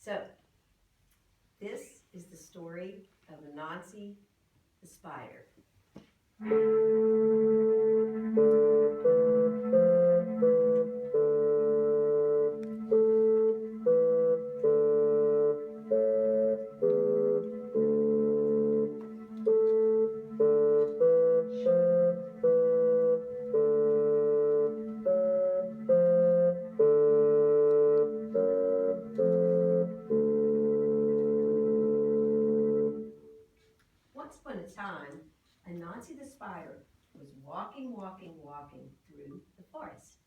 So, this is the story of Anansi the spider. Once upon a time, Anansi the spider was walking through the forest.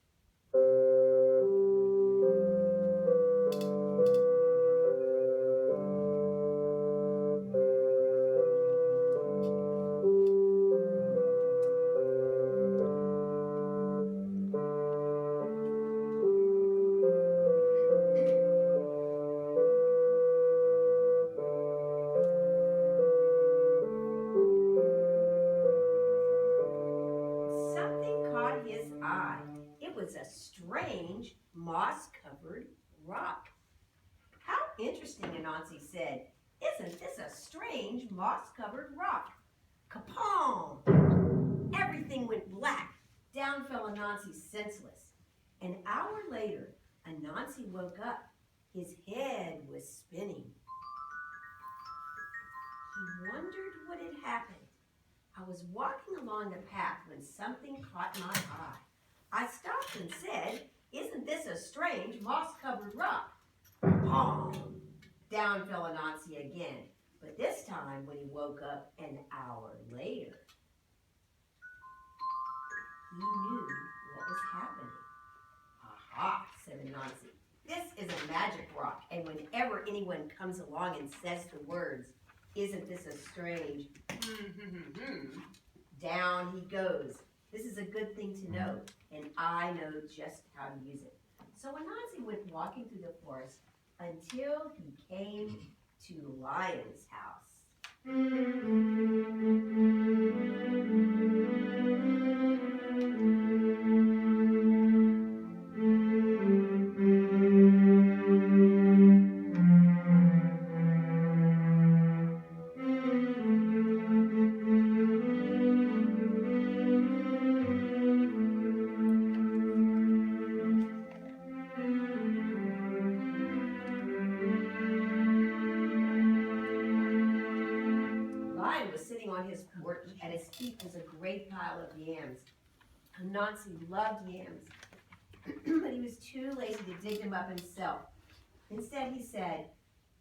Something caught his eye. It was a strange moss-covered rock. How interesting, Anansi said. Isn't this a strange moss-covered rock? Kapong! Everything went black. Down fell Anansi senseless. An hour later, Anansi woke up. His head was spinning. He wondered what had happened. I was walking along the path when something caught my eye. I stopped and said, "Isn't this a strange moss-covered rock?" Pong! Down fell Anansi again, but this time when he woke up an hour later. He knew what was happening. "Aha," said Anansi. "This is a magic rock, and whenever anyone comes along and says the words, 'Isn't this a strange?' down he goes. This is a good thing to know, and I know just how to use it." So Anansi went walking through the forest until he came to Lion's house. Lion was sitting on his porch. At his feet was a great pile of yams. Anansi loved yams, but he was too lazy to dig them up himself. Instead, he said,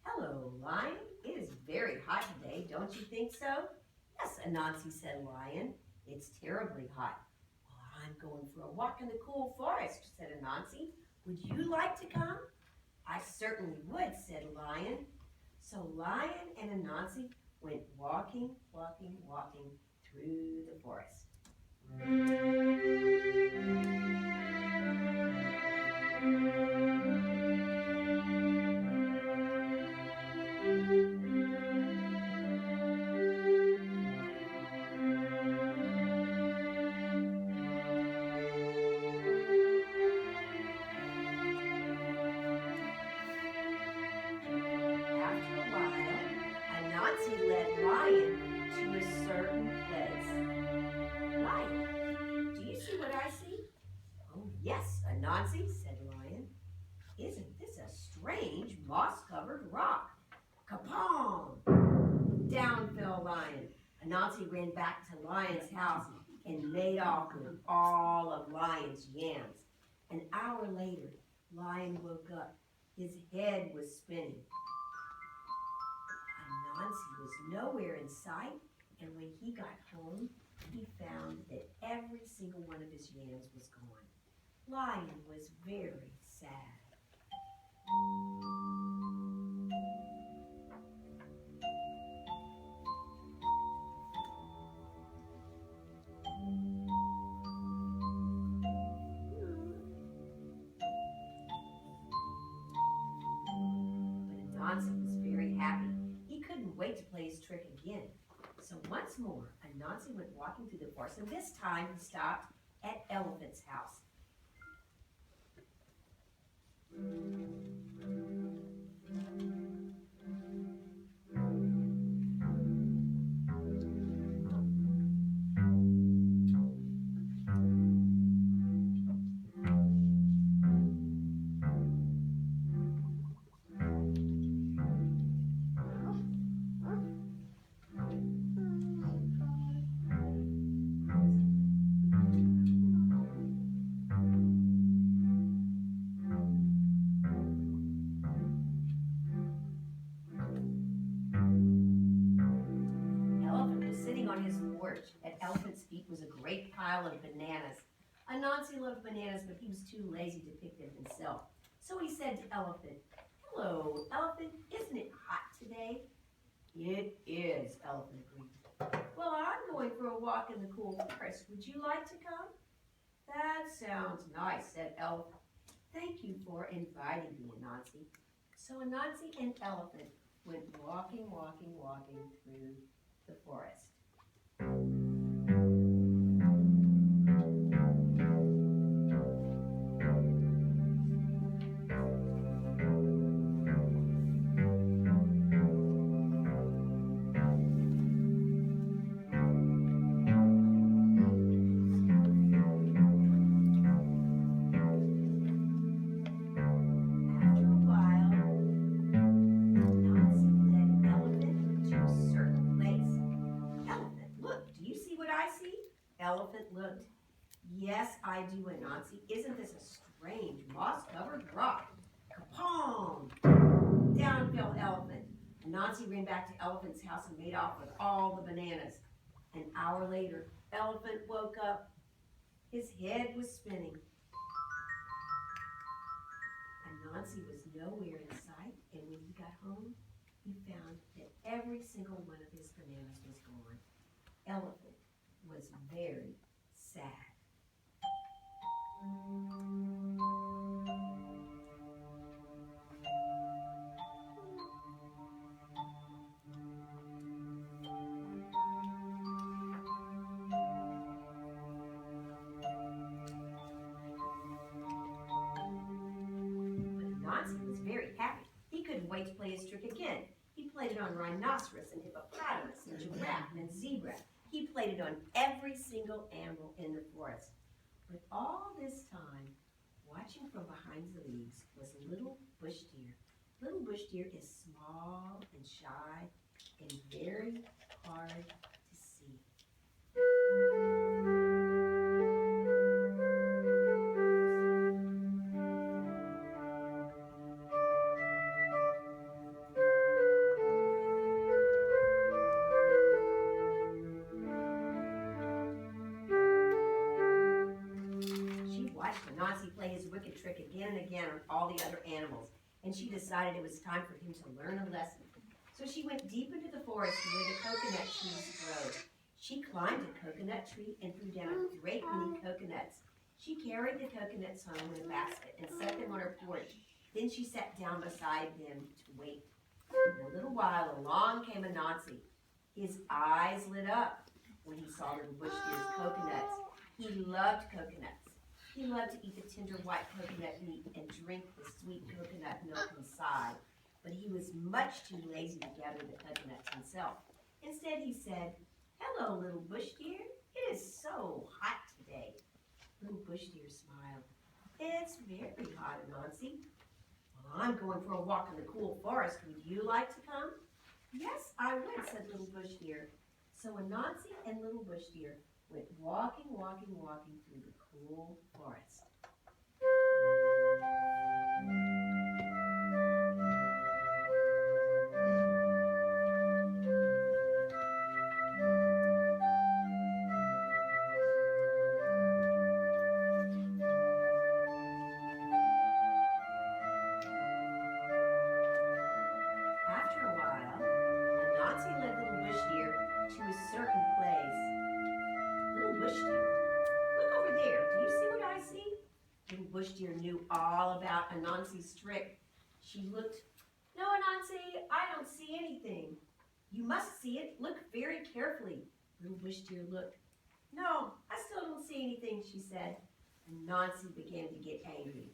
"Hello, Lion. It is very hot today, don't you think so?" "Yes," Anansi said, Lion. "It's terribly hot." "Well, I'm going for a walk in the cool forest," said Anansi. "Would you like to come?" "I certainly would," said Lion. So Lion and Anansi went walking through the forest. After a while, Anansi led Lion to a certain place. "Lion, do you see what I see?" "Oh, yes, Anansi," said Lion. "Isn't this a strange moss-covered rock?" Kapong! Down fell Lion. Anansi ran back to Lion's house and made off with all of Lion's yams. An hour later, Lion woke up. His head was spinning. Anansi was nowhere in sight, and when he got home, he found that every single one of his yams was gone. Lion was very sad. But Anansi was very happy. He couldn't wait to play his trick again. So once more, Anansi went walking through the forest, and this time he stopped at Elephant's house. Elephant was sitting on his porch. At Elephant's feet was a great pile of bananas. Anansi loved bananas, but he was too lazy to pick them himself. So he said to Elephant, "Hello, Elephant, isn't it hot today?" "It is," Elephant agreed. "Well, I'm going for a walk in the cool forest. Would you like to come?" "That sounds nice," said Elephant. "Thank you for inviting me, Anansi." So Anansi and Elephant went walking through the forest. After a while, Anansi led Elephant to a certain place. "Elephant, look, do you see what I see?" Elephant looked. "Yes, I do, Anansi. Isn't this a strange moss-covered rock?" Kapong! Down fell Elephant. Anansi ran back to Elephant's house and made off with all the bananas. An hour later, Elephant woke up. His head was spinning. Anansi was nowhere in sight, and when he got home, he found that every single one of his bananas was gone. Elephant was very sad. But Anansi was very happy. He couldn't wait to play his trick again. He played it on rhinoceros and hippopotamus and giraffe and zebra. He played it on every single animal in the forest. But all this time, watching from behind the leaves was little bush deer. Little bush deer is small and shy and very hard to see. She watched Anansi play his wicked trick again and again on all the other animals, and she decided it was time for him to learn a lesson. So she went deep into the forest where the coconut trees grow. She climbed a coconut tree and threw down a great many coconuts. She carried the coconuts home in a basket and set them on her porch. Then she sat down beside them to wait. In a little while, along came Anansi. His eyes lit up when he saw little bush deer's coconuts. He loved coconuts. He loved to eat the tender white coconut meat and drink the sweet coconut milk inside, but he was much too lazy to gather the coconuts himself. Instead, he said, "Hello, little bush deer. It is so hot today." Little bush deer smiled. "It's very hot, Anansi." "Well, I'm going for a walk in the cool forest. Would you like to come?" "Yes, I would," said little bush deer. So Anansi and little bush deer went walking through the cool forest. After a while, Anansi led little bush deer to a certain place. "Little bush deer, look over there. Do you see what I see?" Little bush deer knew all about Anansi's trick. She looked. "No, Anansi, I don't see anything." "You must see it. Look very carefully." Little bush deer looked. "No, I still don't see anything," she said. Anansi began to get angry.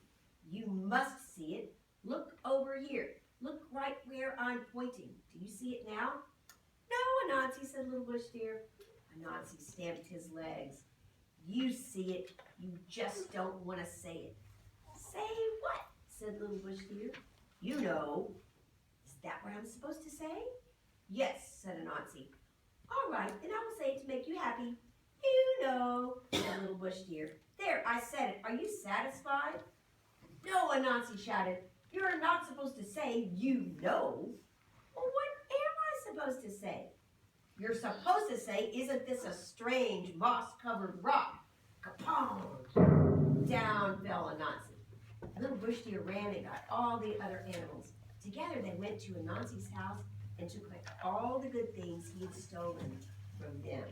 "You must see it. Look over here." Look right where I'm pointing. Do you see it now? No, Anansi, said Little Bush Deer. Anansi stamped his legs. You see it, you just don't want to say it. Say what? Said Little Bush Deer. You know. Is that what I'm supposed to say? Yes, said Anansi. All right, then I will say it to make you happy. You know, said Little Bush Deer. There, I said it. Are you satisfied? No, Anansi shouted. You're not supposed to say you know. Well, what am I supposed to say? You're supposed to say, isn't this a strange moss-covered rock? Kapong! Down fell Anansi. Little Bush Deer ran and got all the other animals. Together they went to Anansi's house and took back all the good things he had stolen from them.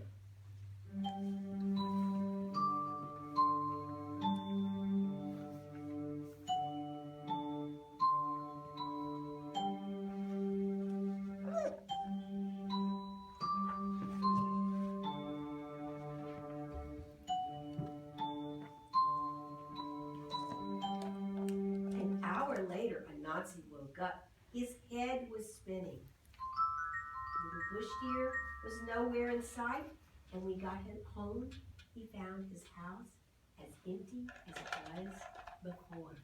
An hour later, Anansi woke up. His head was spinning. Little Bush Deer was nowhere in sight, and when he got home, he found his house as empty as it was before.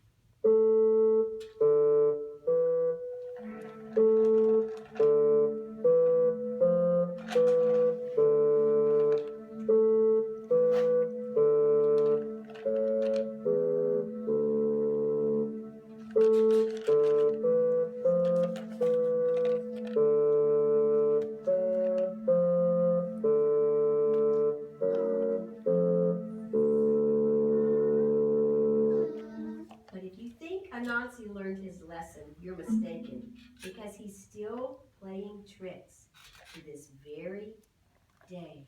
But if you think Anansi learned his lesson, you're mistaken, because he's still playing tricks to this very day.